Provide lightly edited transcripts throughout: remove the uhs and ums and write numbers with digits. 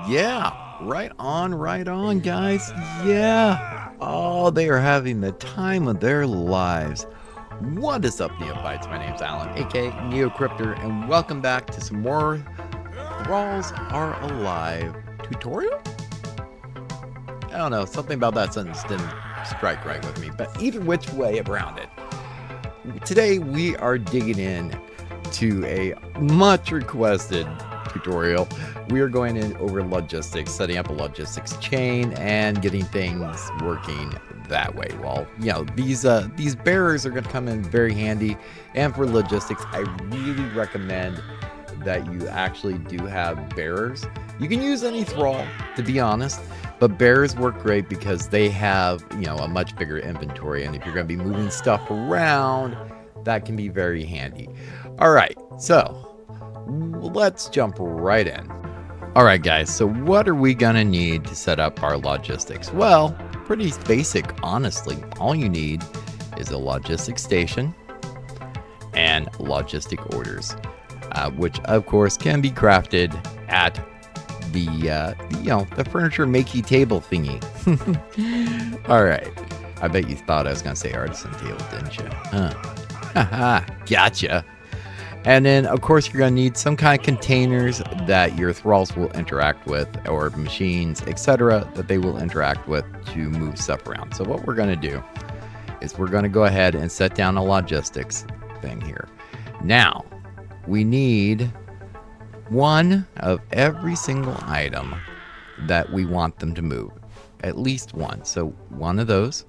Yeah, right on, guys. Yeah. Oh, they are having the time of their lives. What is up, Neophytes? My name's Alan, aka NeoCryptor, and welcome back to some more Thralls Are Alive tutorial? I don't know, something about that sentence didn't strike right with me, but either which way around it. Today we are digging in to a much requested tutorial. We are going in over logistics, setting up a logistics chain and getting things working that way. Well, you know, these bearers are going to come in very handy, and for logistics, I really recommend that you actually do have bearers. You can use any thrall, to be honest, but bearers work great because they have, you know, a much bigger inventory, and if you're going to be moving stuff around, that can be very handy. All right, so let's jump right in. All right, guys, so what are we gonna need to set up our logistics? Well, pretty basic, honestly. All you need is a logistics station and logistic orders, which of course can be crafted at the the furniture makey table thingy. All right, I bet you thought I was gonna say artisan table, didn't you? Haha, gotcha. And then, of course, you're going to need some kind of containers that your thralls will interact with, or machines, etc., that they will interact with to move stuff around. So what we're going to do is we're going to go ahead and set down a logistics thing here. Now, we need one of every single item that we want them to move. At least one. So one of those.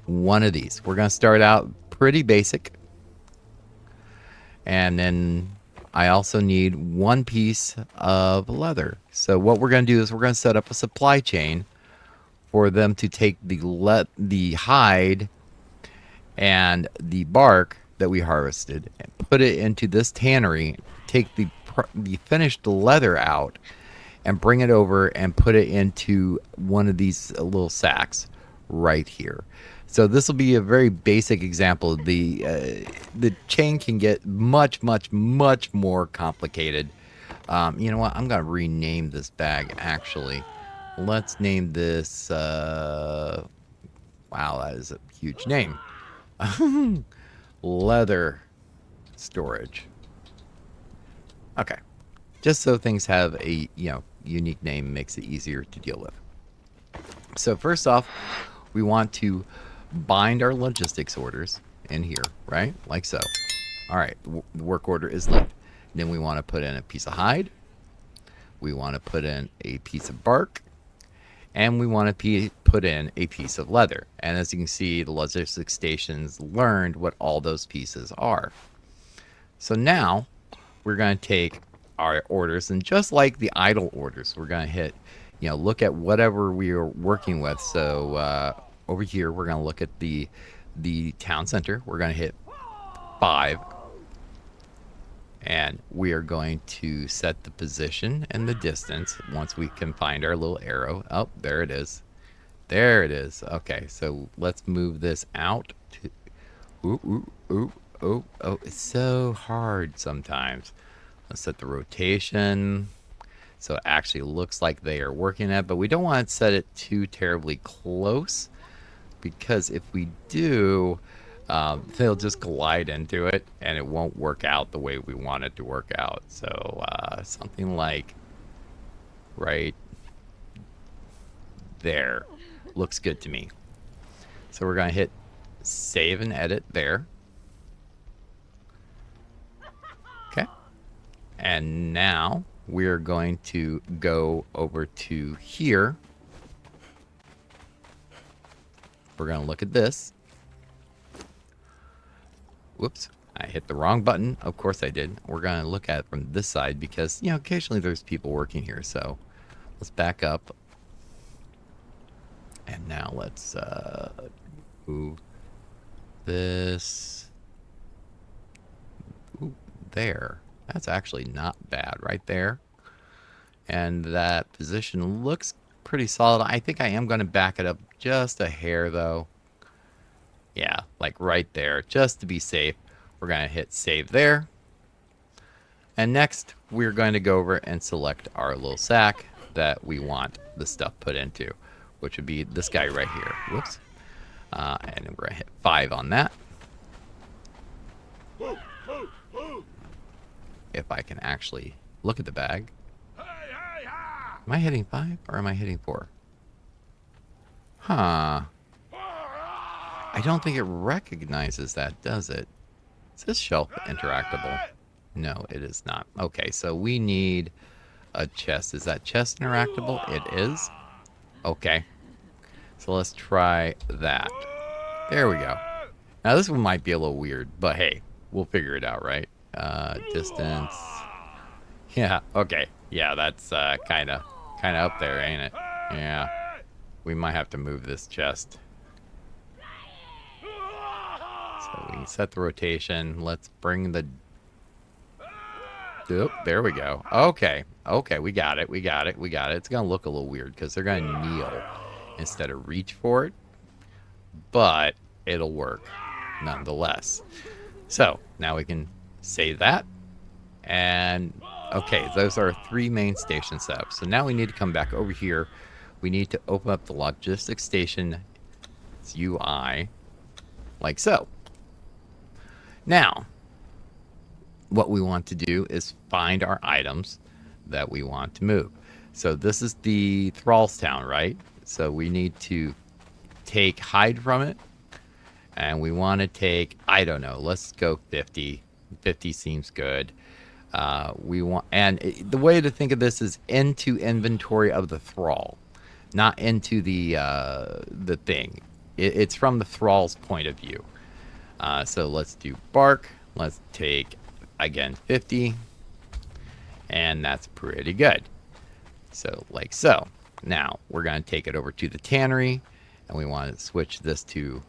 One of these. We're going to start out pretty basic. And then I also need one piece of leather. So what we're going to do is we're going to set up a supply chain for them to take the hide and the bark that we harvested and put it into this tannery, take the finished leather out and bring it over and put it into one of these little sacks right here. So this will be a very basic example. The chain can get much more complicated. You know what? I'm going to rename this bag, actually. Let's name this... wow, that is a huge name. Leather storage. Okay. Just so things have a unique name makes it easier to deal with. So first off, we want to bind our logistics orders in here, right? Like so. All right, the work order is linked. Then we want to put in a piece of hide. We want to put in a piece of bark. And we want to put in a piece of leather. And as you can see, the logistics stations learned what all those pieces are. So now we're going to take our orders, and just like the idle orders, we're going to hit, look at whatever we are working with. So over here, we're going to look at the town center. We're going to hit 5. And we are going to set the position and the distance once we can find our little arrow. Oh, there it is. There it is. Okay, so let's move this out. Oh, it's so hard sometimes. Let's set the rotation so it actually looks like they are working at, but we don't want to set it too terribly close, because if we do, they'll just glide into it and it won't work out the way we want it to work out. So something like right there looks good to me. So we're going to hit save and edit there. Okay. And now we're going to go over to here. We're going to look at this. Whoops, I hit the wrong button. Of course I did. We're going to look at it from this side because, occasionally there's people working here. So let's back up. And now let's move this. Ooh, there. That's actually not bad right there. And that position looks pretty solid. I think I am going to back it up just a hair, though. Yeah, like right there, just to be safe. We're going to hit save there. And next, we're going to go over and select our little sack that we want the stuff put into, which would be this guy right here. Whoops. And we're going to hit 5 on that. If I can actually look at the bag. Am I hitting 5 or am I hitting 4? Huh. I don't think it recognizes that, does it? Is this shelf interactable? No, it is not. Okay, so we need a chest. Is that chest interactable? It is. Okay. So let's try that. There we go. Now this one might be a little weird, but hey, we'll figure it out, right? Distance. Yeah, okay. Yeah, that's kind of up there, ain't it? Yeah. We might have to move this chest. So we can set the rotation. Let's bring the... Oop, there we go. Okay. Okay, we got it. We got it. We got it. It's going to look a little weird because they're going to kneel instead of reach for it. But it'll work nonetheless. So now we can save that. And okay, those are 3 main station setups. So now we need to come back over here. We need to open up the logistics station UI like so. Now, what we want to do is find our items that we want to move. So this is the Thralls town, right? So we need to take hide from it. And we want to take, I don't know, let's go 50. 50 seems good. We want, and the way to think of this is into inventory of the thrall, not into the thing. It's from the thrall's point of view. So let's do bark. Let's take again 50, and that's pretty good. So like so. Now we're going to take it over to the tannery, and we want to switch this to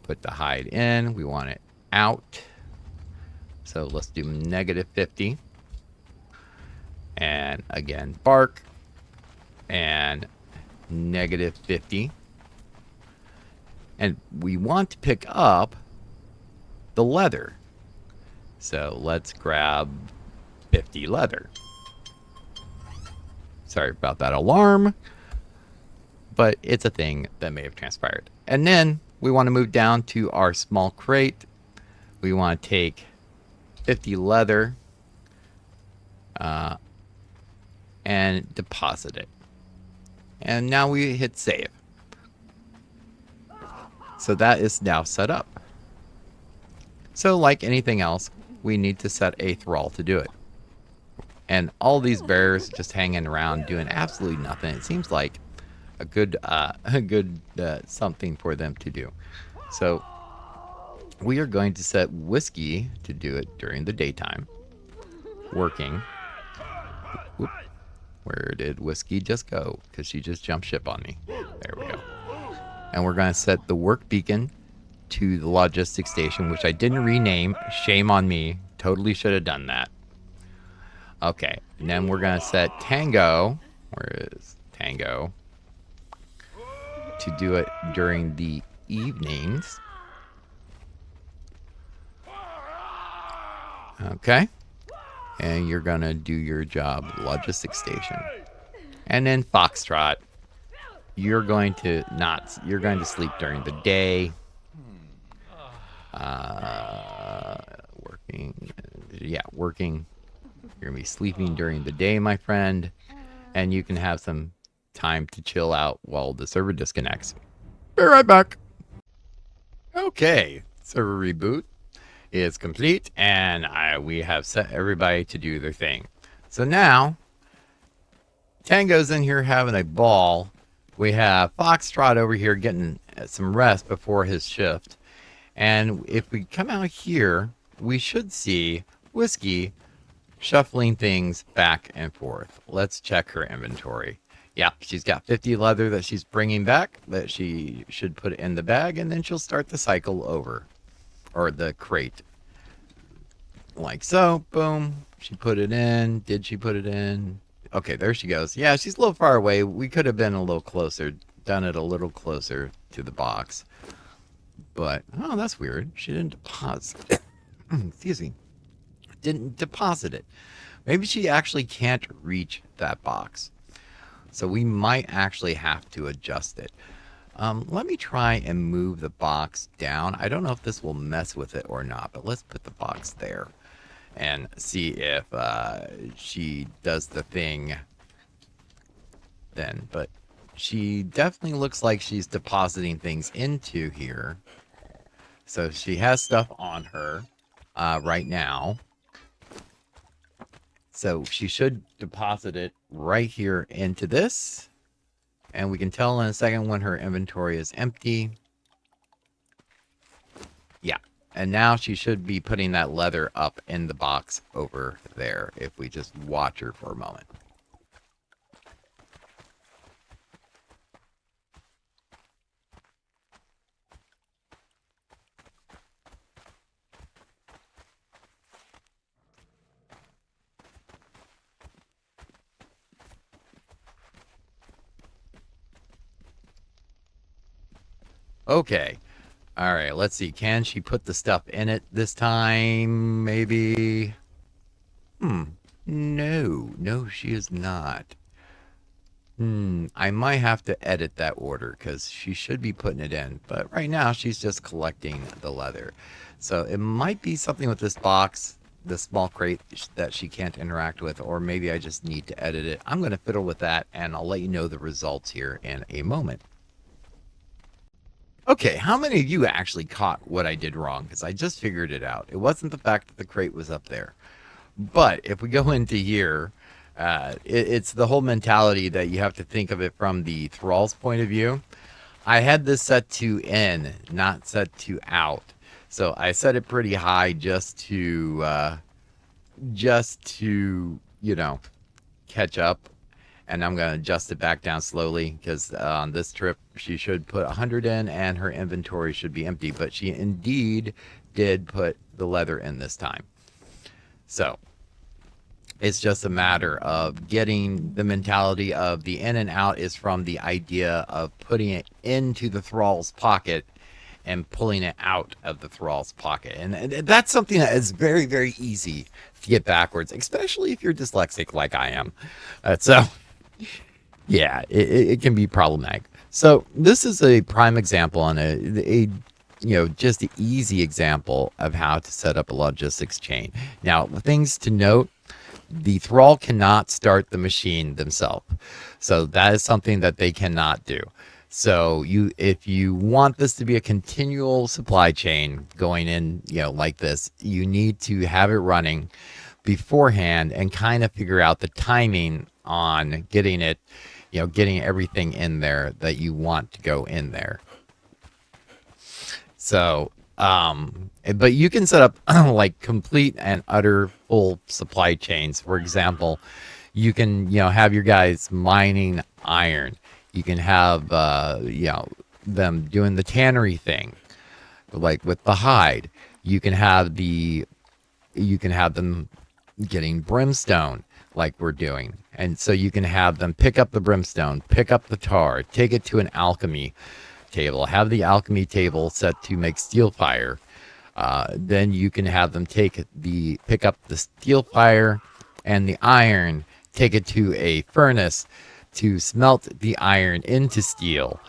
put the hide in. We want it out. So let's do -50. And again, bark. And -50. And we want to pick up the leather. So let's grab 50 leather. Sorry about that alarm. But it's a thing that may have transpired. And then we want to move down to our small crate. We want to take 50 leather and deposit it. And now we hit save. So that is now set up. So like anything else, we need to set a thrall to do it. And all these bears just hanging around doing absolutely nothing. It seems like a good something for them to do. So we are going to set Whiskey to do it during the daytime. Working. Whoop. Where did Whiskey just go? Because she just jumped ship on me. There we go. And we're going to set the work beacon to the logistics station, which I didn't rename. Shame on me. Totally should have done that. Okay. And then we're going to set Tango. Where is Tango? To do it during the evenings. Okay. And you're going to do your job, logistics station. And then Foxtrot, you're going to sleep during the day. Working. You're going to be sleeping during the day, my friend. And you can have some time to chill out while the server disconnects. Be right back. Okay, server reboot is complete, and we have set everybody to do their thing. So now, Tango's in here having a ball. We have Foxtrot over here getting some rest before his shift. And if we come out here, we should see Whiskey shuffling things back and forth. Let's check her inventory. Yeah, she's got 50 leather that she's bringing back that she should put in the bag, and then she'll start the cycle over. Or the crate. Like so. Boom. She put it in. Did she put it in? Okay, there she goes. Yeah, she's a little far away. We could have been a little closer. Done it a little closer to the box. But, oh, that's weird. She didn't deposit. Excuse me. didn't deposit it. Maybe she actually can't reach that box. So we might actually have to adjust it. Let me try and move the box down. I don't know if this will mess with it or not, but let's put the box there and see if she does the thing then. But she definitely looks like she's depositing things into here. So she has stuff on her right now. So she should deposit it right here into this. And we can tell in a second when her inventory is empty. Yeah. And now she should be putting that leather up in the box over there if we just watch her for a moment. Okay. All right, let's see. Can she put the stuff in it this time? Maybe. No, she is not. I might have to edit that order because she should be putting it in. But right now, she's just collecting the leather. So it might be something with this box, the small crate that she can't interact with, or maybe I just need to edit it. I'm going to fiddle with that, and I'll let you know the results here in a moment. Okay, how many of you actually caught what I did wrong? Because I just figured it out. It wasn't the fact that the crate was up there. But if we go into here, it's the whole mentality that you have to think of it from the Thralls point of view. I had this set to in, not set to out. So I set it pretty high just to, you know, catch up. And I'm going to adjust it back down slowly because on this trip she should put 100 in and her inventory should be empty. But she indeed did put the leather in this time. So it's just a matter of getting the mentality of the in and out is from the idea of putting it into the Thrall's pocket and pulling it out of the Thrall's pocket. And that's something that is very, very easy to get backwards, especially if you're dyslexic like I am. So yeah, it can be problematic. So this is a prime example on a just an easy example of how to set up a logistics chain. Now, things to note, the Thrall cannot start the machine themselves. So that is something that they cannot do. So if you want this to be a continual supply chain going in, like this, you need to have it running beforehand and kind of figure out the timing on getting it, getting everything in there that you want to go in there. So, but you can set up like complete and utter full supply chains. For example, you can, have your guys mining iron. You can have, them doing the tannery thing, like with the hide. You can have them getting brimstone like we're doing. And so you can have them pick up the brimstone, pick up the tar, take it to an alchemy table, have the alchemy table set to make steel fire. Then you can have them pick up the steel fire and the iron, take it to a furnace to smelt the iron into steel.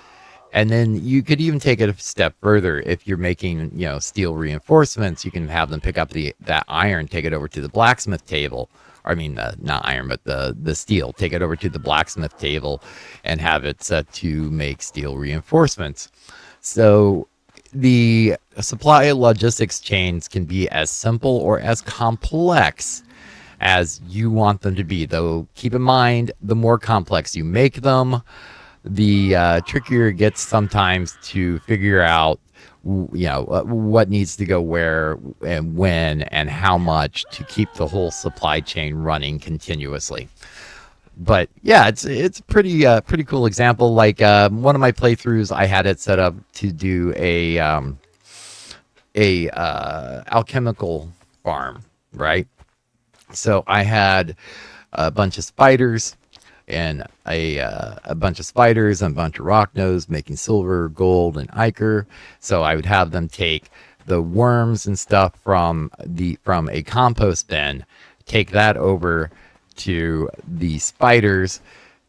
And then you could even take it a step further. If you're making, steel reinforcements, you can have them pick up that iron, take it over to the blacksmith table. I mean, not iron, but the steel. Take it over to the blacksmith table and have it set to make steel reinforcements. So the supply logistics chains can be as simple or as complex as you want them to be. Though, keep in mind, the more complex you make them, the trickier it gets sometimes to figure out what needs to go where and when and how much to keep the whole supply chain running continuously. But yeah, it's pretty cool example. Like one of my playthroughs, I had it set up to do a alchemical farm, right? So I had a bunch of spiders and a bunch of spiders and a bunch of rock nose making silver, gold, and ichor. So I would have them take the worms and stuff from a compost bin, take that over to the spiders,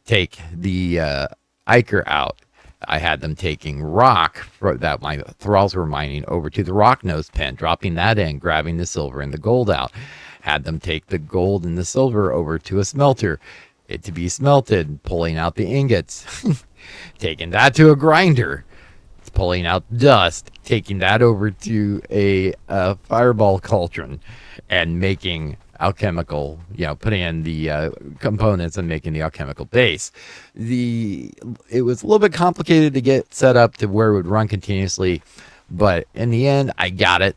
take the ichor out. I had them taking rock that my thralls were mining over to the rock nose pen, dropping that in, grabbing the silver and the gold out. Had them take the gold and the silver over to a smelter, it to be smelted, pulling out the ingots, taking that to a grinder, pulling out dust, taking that over to a fireball cauldron, and making alchemical, putting in the components and making the alchemical base. It was a little bit complicated to get set up to where it would run continuously, but in the end, I got it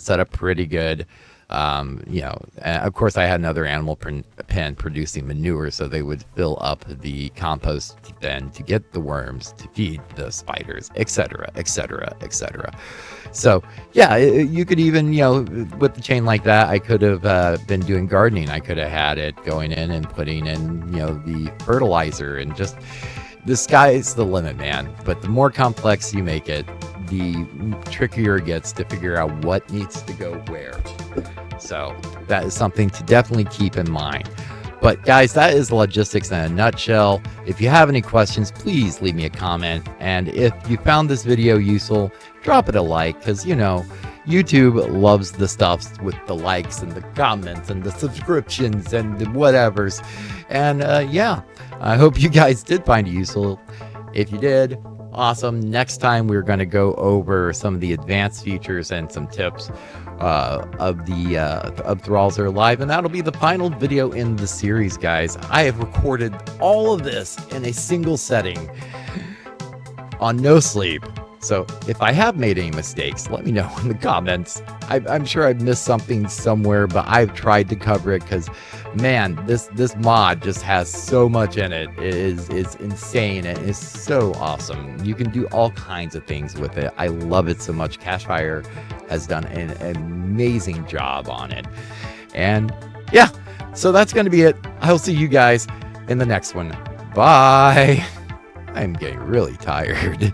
set up pretty good. Of course, I had another animal pen producing manure, so they would fill up the compost bin to get the worms to feed the spiders, etc., etc., etc. So, yeah, you could even, with the chain like that, I could have been doing gardening. I could have had it going in and putting in, the fertilizer, and just the sky's the limit, man. But the more complex you make it, the trickier it gets to figure out what needs to go where. So that is something to definitely keep in mind. But guys, that is the logistics in a nutshell. If you have any questions, please leave me a comment. And if you found this video useful, drop it a like, because YouTube loves the stuff with the likes and the comments and the subscriptions and the whatevers. And I hope you guys did find it useful. If you did, awesome. Next time we're going to go over some of the advanced features and some tips of Thralls Are Alive, and that'll be the final video in the series, guys. I have recorded all of this in a single setting on no sleep. So if I have made any mistakes, let me know in the comments. I'm sure I've missed something somewhere, but I've tried to cover it because, man, this mod just has so much in it. It is insane and it's so awesome. You can do all kinds of things with it. I love it so much. Cashfire has done an amazing job on it. And yeah, so that's going to be it. I'll see you guys in the next one. Bye. I'm getting really tired.